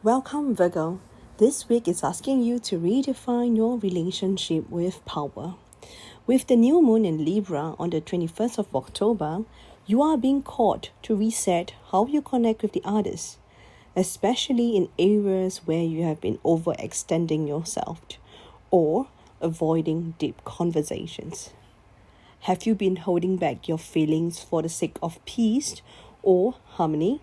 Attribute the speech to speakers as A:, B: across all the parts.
A: Welcome, Virgo. This week is asking you to redefine your relationship with power. With the new moon in Libra on the 21st of October, you are being called to reset how you connect with the others, especially in areas where you have been overextending yourself or avoiding deep conversations. Have you been holding back your feelings for the sake of peace or harmony?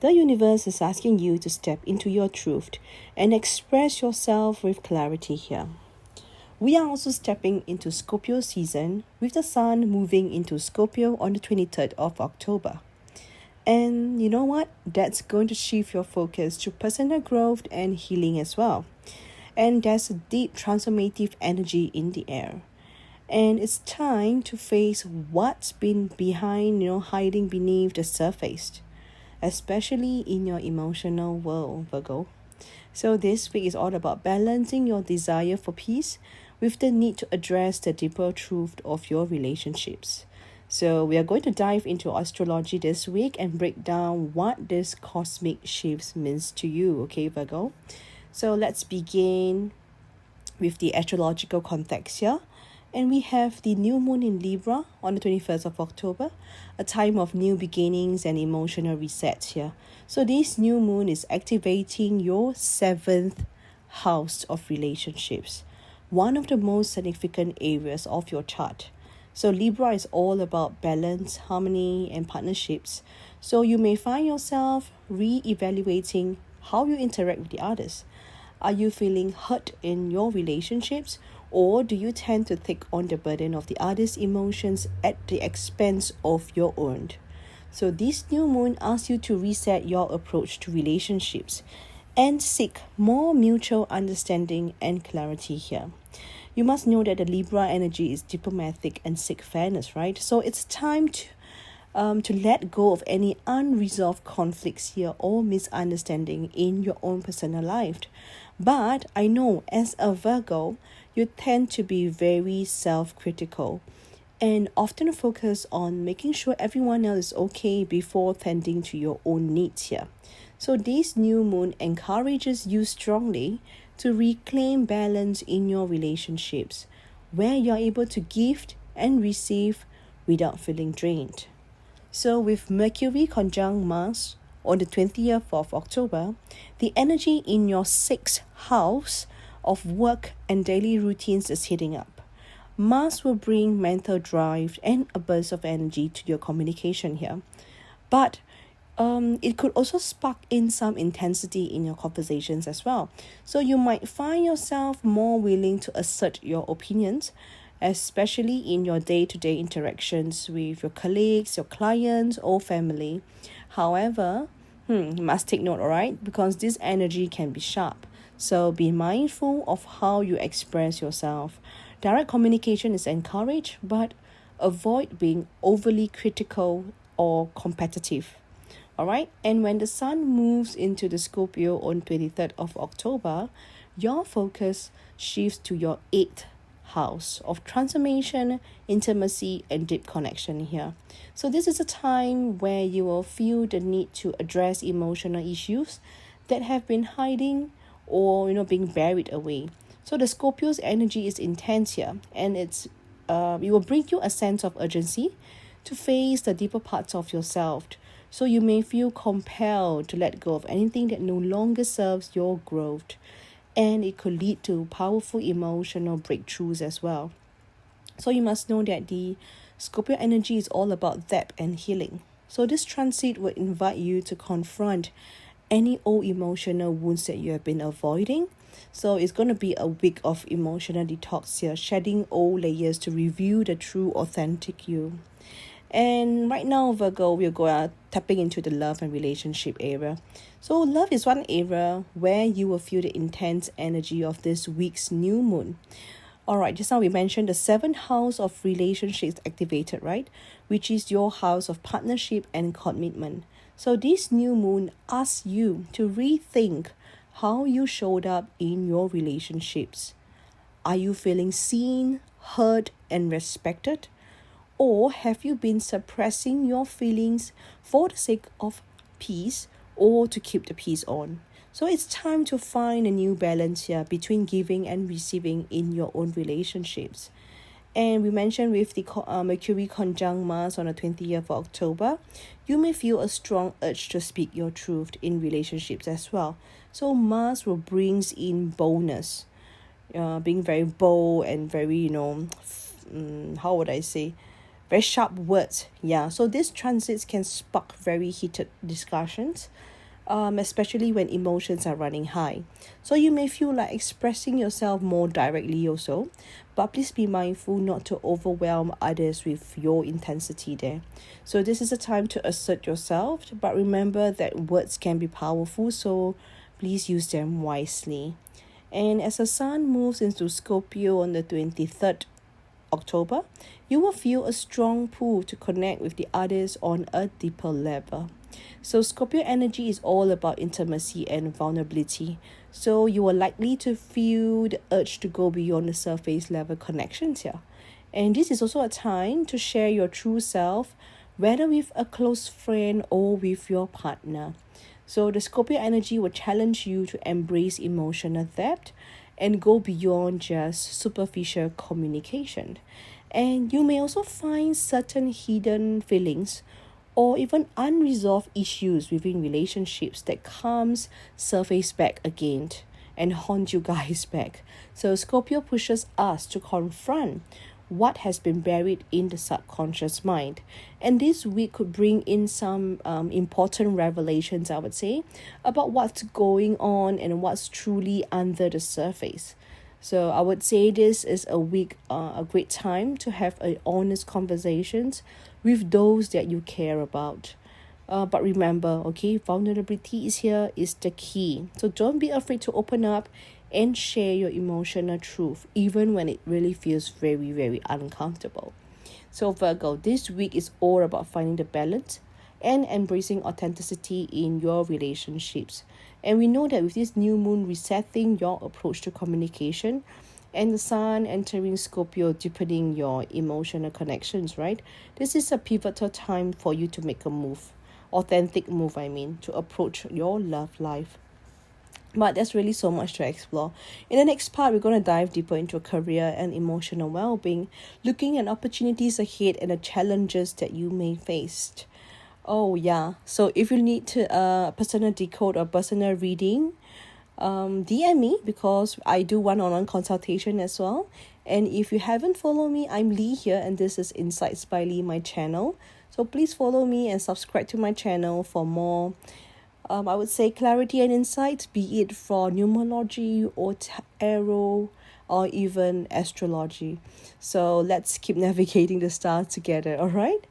A: The universe is asking you to step into your truth and express yourself with clarity here. We are also stepping into Scorpio season with the sun moving into Scorpio on the 23rd of October. And you know what? That's going to shift your focus to personal growth and healing as well. And there's a deep transformative energy in the air. And it's time to face what's been behind, hiding beneath the surface, especially in your emotional world, Virgo. So this week is all about balancing your desire for peace with the need to address the deeper truth of your relationships. So we are going to dive into astrology this week and break down what this cosmic shifts means to you, okay, Virgo? So let's begin with the astrological context here. And we have the new moon in Libra on the 21st of October, a time of new beginnings and emotional resets here. So this new moon is activating your 7th house of relationships, one of the most significant areas of your chart. So Libra is all about balance, harmony, and partnerships. So you may find yourself re-evaluating how you interact with the others. Are you feeling hurt in your relationships? Or do you tend to take on the burden of the other's emotions at the expense of your own? So this new moon asks you to reset your approach to relationships and seek more mutual understanding and clarity here. You must know that the Libra energy is diplomatic and seek fairness, right? So it's time to let go of any unresolved conflicts here or misunderstanding in your own personal life. But I know as a Virgo, you tend to be very self-critical and often focus on making sure everyone else is okay before tending to your own needs here. So this new moon encourages you strongly to reclaim balance in your relationships, where you're able to give and receive without feeling drained. So with Mercury conjunct Mars on the 20th of October, the energy in your 6th house of work and daily routines is heating up. Mars will bring mental drive and a burst of energy to your communication here. But it could also spark in some intensity in your conversations as well. So you might find yourself more willing to assert your opinions, especially in your day-to-day interactions with your colleagues, your clients, or family. However, you must take note, alright, because this energy can be sharp. So be mindful of how you express yourself. Direct communication is encouraged, but avoid being overly critical or competitive. Alright, and when the sun moves into the Scorpio on 23rd of October, your focus shifts to your 8th house of transformation, intimacy, and deep connection here. So this is a time where you will feel the need to address emotional issues that have been hiding or being buried away. So the Scorpio's energy is intense here, and it will bring you a sense of urgency to face the deeper parts of yourself. So you may feel compelled to let go of anything that no longer serves your growth, and it could lead to powerful emotional breakthroughs as well. So you must know that the Scorpio energy is all about depth and healing. So this transit will invite you to confront any old emotional wounds that you have been avoiding. So it's going to be a week of emotional detox here, shedding old layers to reveal the true, authentic you. And right now, Virgo, we're tapping into the love and relationship area. So love is one area where you will feel the intense energy of this week's new moon. Alright, just now we mentioned the 7th house of relationships activated, right? Which is your house of partnership and commitment. So this new moon asks you to rethink how you showed up in your relationships. Are you feeling seen, heard, and respected? Or have you been suppressing your feelings for the sake of peace or to keep the peace on? So it's time to find a new balance here between giving and receiving in your own relationships. And we mentioned with the Mercury conjunct Mars on the 20th of October, you may feel a strong urge to speak your truth in relationships as well. So Mars will brings in boldness, being very bold and very, how would I say, very sharp words. Yeah, so these transits can spark very heated discussions, especially when emotions are running high. So you may feel like expressing yourself more directly also, but please be mindful not to overwhelm others with your intensity there. So this is a time to assert yourself, but remember that words can be powerful, so please use them wisely. And as the sun moves into Scorpio on the 23rd October, you will feel a strong pull to connect with the others on a deeper level. So Scorpio energy is all about intimacy and vulnerability. So you are likely to feel the urge to go beyond the surface level connections here. And this is also a time to share your true self, whether with a close friend or with your partner. So the Scorpio energy will challenge you to embrace emotional depth and go beyond just superficial communication. And you may also find certain hidden feelings or even unresolved issues within relationships that comes surface back again and haunt you guys back. So Scorpio pushes us to confront what has been buried in the subconscious mind. And this week could bring in some important revelations, I would say, about what's going on and what's truly under the surface. So I would say this is a week, a great time to have honest conversations with those that you care about. But remember, okay, vulnerability is the key. So don't be afraid to open up and share your emotional truth, even when it really feels very, very uncomfortable. So Virgo, this week is all about finding the balance and embracing authenticity in your relationships. And we know that with this new moon resetting your approach to communication and the sun entering Scorpio deepening your emotional connections, right? This is a pivotal time for you to make a move, authentic move, to approach your love life. But there's really so much to explore. In the next part, we're going to dive deeper into career and emotional well-being, looking at opportunities ahead and the challenges that you may face. Oh yeah, so if you need to personal decode or personal reading, DM me because I do one-on-one consultation as well. And if you haven't followed me, I'm Lee here and this is Insights by Lee, my channel. So please follow me and subscribe to my channel for more I would say clarity and insight, be it for numerology or tarot or even astrology. So let's keep navigating the stars together, all right?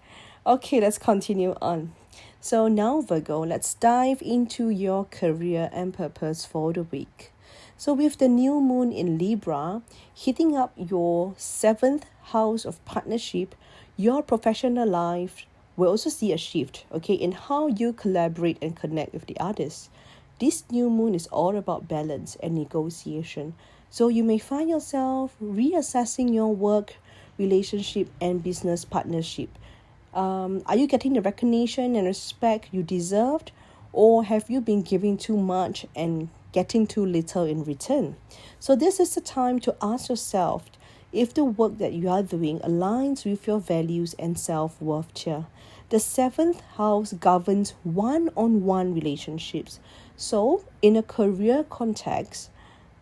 A: Okay, let's continue on. So now, Virgo, let's dive into your career and purpose for the week. So with the new moon in Libra hitting up your 7th house of partnership, your professional life will also see a shift, okay, in how you collaborate and connect with the others. This new moon is all about balance and negotiation. So you may find yourself reassessing your work, relationship, and business partnership. Are you getting the recognition and respect you deserved, or have you been giving too much and getting too little in return? So this is the time to ask yourself if the work that you are doing aligns with your values and self-worth here. The 7th house governs one-on-one relationships. So in a career context,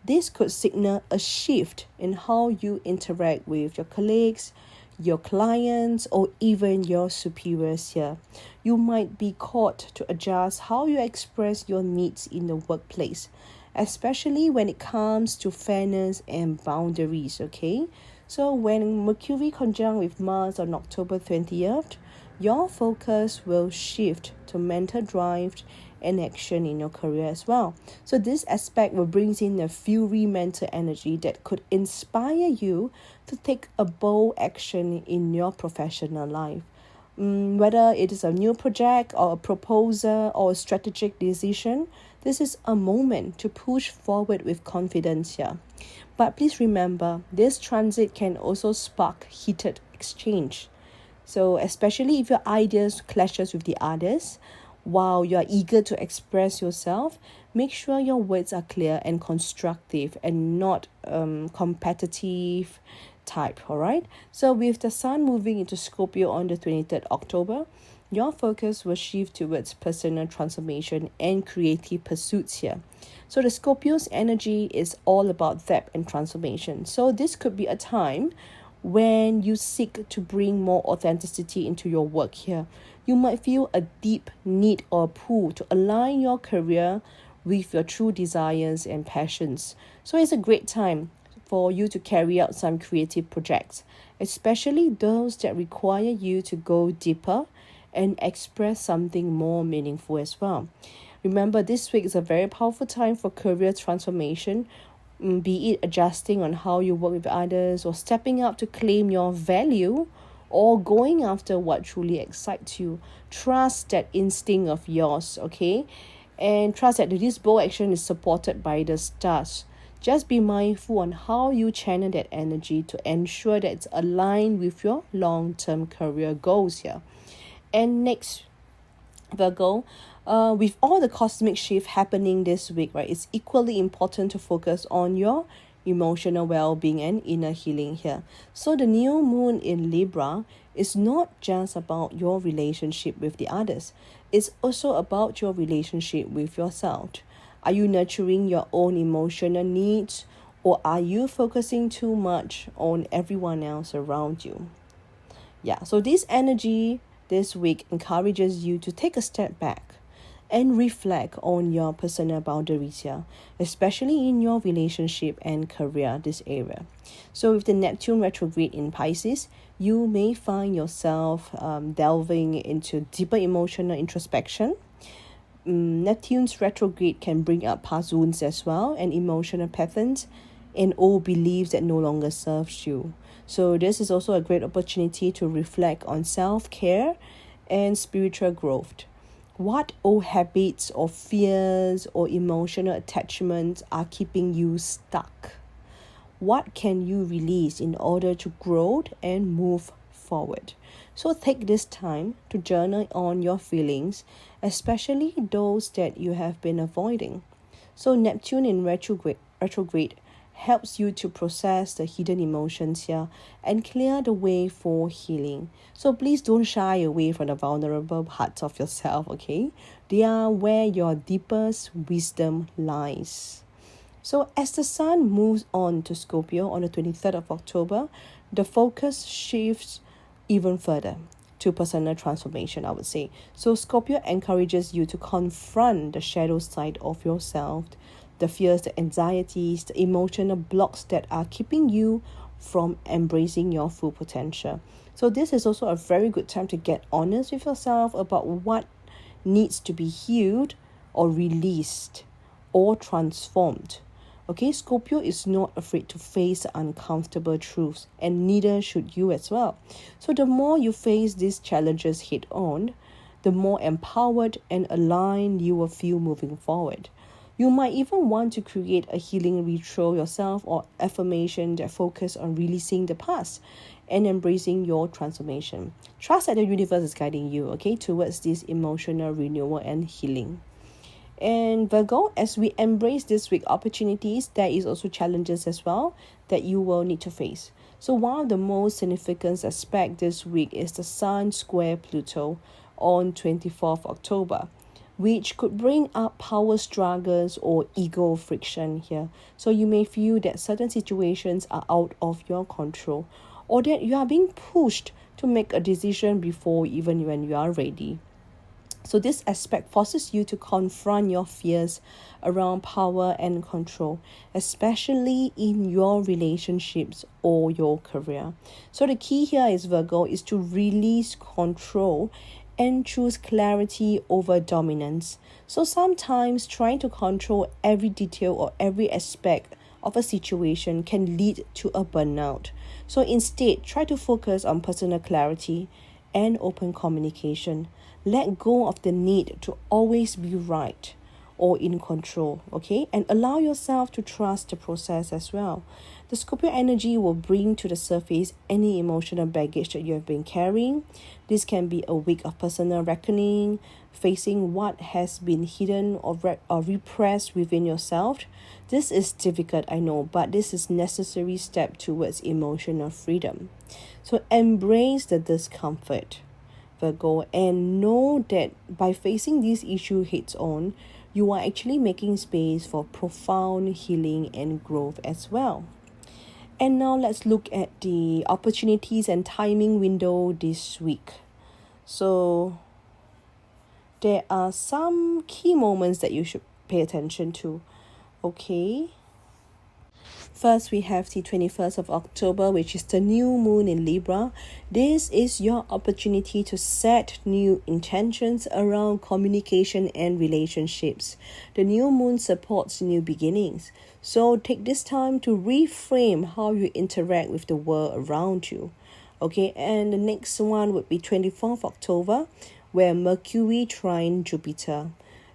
A: this could signal a shift in how you interact with your colleagues, your clients, or even your superiors here. You might be called to adjust how you express your needs in the workplace, especially when it comes to fairness and boundaries, okay? So when Mercury conjunct with Mars on October 20th, your focus will shift to mental drive and action in your career as well. So this aspect will bring in a fury mental energy that could inspire you to take a bold action in your professional life. Whether it is a new project or a proposal or a strategic decision, this is a moment to push forward with confidence here. But please remember, this transit can also spark heated exchange. So especially if your ideas clashes with the others, While you are eager to express yourself, make sure your words are clear and constructive and not competitive type, all right? So with the sun moving into Scorpio on the 23rd October, your focus will shift towards personal transformation and creative pursuits here. So the Scorpio's energy is all about depth and transformation. So this could be a time when you seek to bring more authenticity into your work here. You might feel a deep need or pull to align your career with your true desires and passions. So it's a great time for you to carry out some creative projects, especially those that require you to go deeper and express something more meaningful as well. Remember, this week is a very powerful time for career transformation, be it adjusting on how you work with others or stepping up to claim your value or going after what truly excites you. Trust that instinct of yours, okay? And trust that this bold action is supported by the stars. Just be mindful on how you channel that energy to ensure that it's aligned with your long-term career goals here. And next, Virgo, with all the cosmic shift happening this week, right, it's equally important to focus on your emotional well-being and inner healing here. So the new moon in Libra is not just about your relationship with the others. It's also about your relationship with yourself. Are you nurturing your own emotional needs, or are you focusing too much on everyone else around you? Yeah, so this energy this week encourages you to take a step back and reflect on your personal boundaries here, especially in your relationship and career, this area. So with the Neptune retrograde in Pisces, you may find yourself delving into deeper emotional introspection. Neptune's retrograde can bring up past wounds as well and emotional patterns and old beliefs that no longer serves you. So this is also a great opportunity to reflect on self-care and spiritual growth. What old habits or fears or emotional attachments are keeping you stuck? What can you release in order to grow and move forward? So take this time to journal on your feelings, especially those that you have been avoiding. So Neptune in retrograde helps you to process the hidden emotions here and clear the way for healing. So please don't shy away from the vulnerable parts of yourself, okay? They are where your deepest wisdom lies. So as the sun moves on to Scorpio on the 23rd of October, the focus shifts even further to personal transformation, I would say. So Scorpio encourages you to confront the shadow side of yourself, the fears, the anxieties, the emotional blocks that are keeping you from embracing your full potential. So this is also a very good time to get honest with yourself about what needs to be healed or released or transformed. Okay, Scorpio is not afraid to face uncomfortable truths, and neither should you as well. So the more you face these challenges head on, the more empowered and aligned you will feel moving forward. You might even want to create a healing ritual yourself or affirmation that focus on releasing the past and embracing your transformation. Trust that the universe is guiding you, okay, towards this emotional renewal and healing. And Virgo, as we embrace this week opportunities, there is also challenges as well that you will need to face. So one of the most significant aspects this week is the Sun square Pluto on 24th October, which could bring up power struggles or ego friction here. So you may feel that certain situations are out of your control, or that you are being pushed to make a decision before even when you are ready. So this aspect forces you to confront your fears around power and control, especially in your relationships or your career. So the key here is, Virgo, is to release control and choose clarity over dominance. So sometimes trying to control every detail or every aspect of a situation can lead to a burnout. So instead, try to focus on personal clarity and open communication. Let go of the need to always be right or in control, okay? And allow yourself to trust the process as well. The Scorpio energy will bring to the surface any emotional baggage that you have been carrying. This can be a week of personal reckoning, facing what has been hidden or repressed within yourself. This is difficult, I know, but this is necessary step towards emotional freedom. So embrace the discomfort, Virgo, and know that by facing this issue heads on, you are actually making space for profound healing and growth as well. And now let's look at the opportunities and timing window this week. So there are some key moments that you should pay attention to. Okay. First, we have the 21st of October, which is the new moon in Libra. This is your opportunity to set new intentions around communication and relationships. The new moon supports new beginnings. So take this time to reframe how you interact with the world around you. Okay, and the next one would be 24th October, where Mercury trine Jupiter.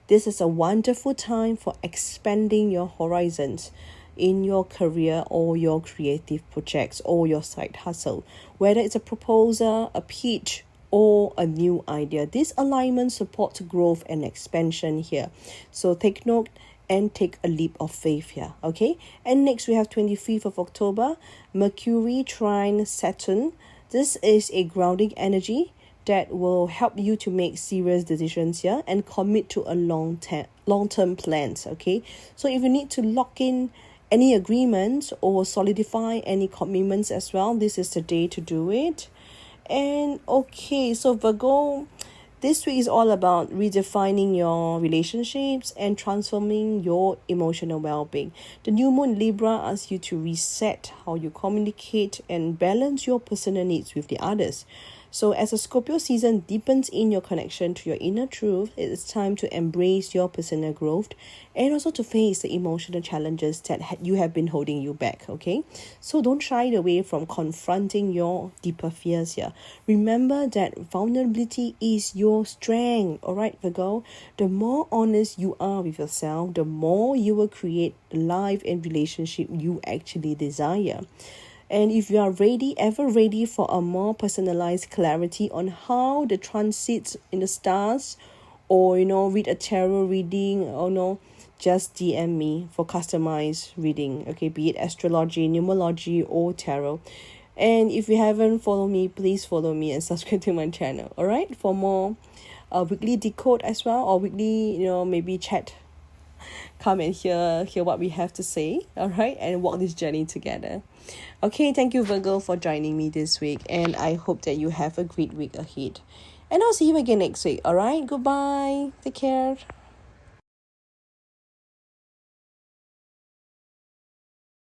A: This is a wonderful time for expanding your horizons in your career or your creative projects or your side hustle, whether it's a proposal, a pitch, or a new idea. This alignment supports growth and expansion here. So take note and take a leap of faith here, okay? And next we have 25th of October, Mercury trine Saturn. This is a grounding energy that will help you to make serious decisions here and commit to a long-term plans, okay? So if you need to lock in any agreements or solidify any commitments as well, this is the day to do it. And okay, so Virgo, this week is all about redefining your relationships and transforming your emotional well-being. The new moon Libra asks you to reset how you communicate and balance your personal needs with the others. So as a Scorpio season deepens in your connection to your inner truth, it is time to embrace your personal growth and also to face the emotional challenges that you have been holding you back, okay? So don't shy away from confronting your deeper fears here. Remember that vulnerability is your strength, all right, Virgo? The more honest you are with yourself, the more you will create the life and relationship you actually desire. And if you are ever ready for a more personalized clarity on how the transits in the stars, or read a tarot reading, or just DM me for customized reading, okay, be it astrology, numerology, or tarot. And if you haven't followed me, please follow me and subscribe to my channel, all right, for more weekly decode as well, or weekly maybe chat. Come and hear what we have to say, all right, and walk this journey together. Okay, thank you, Virgo, for joining me this week, and I hope that you have a great week ahead. And I'll see you again next week, all right? Goodbye. Take care.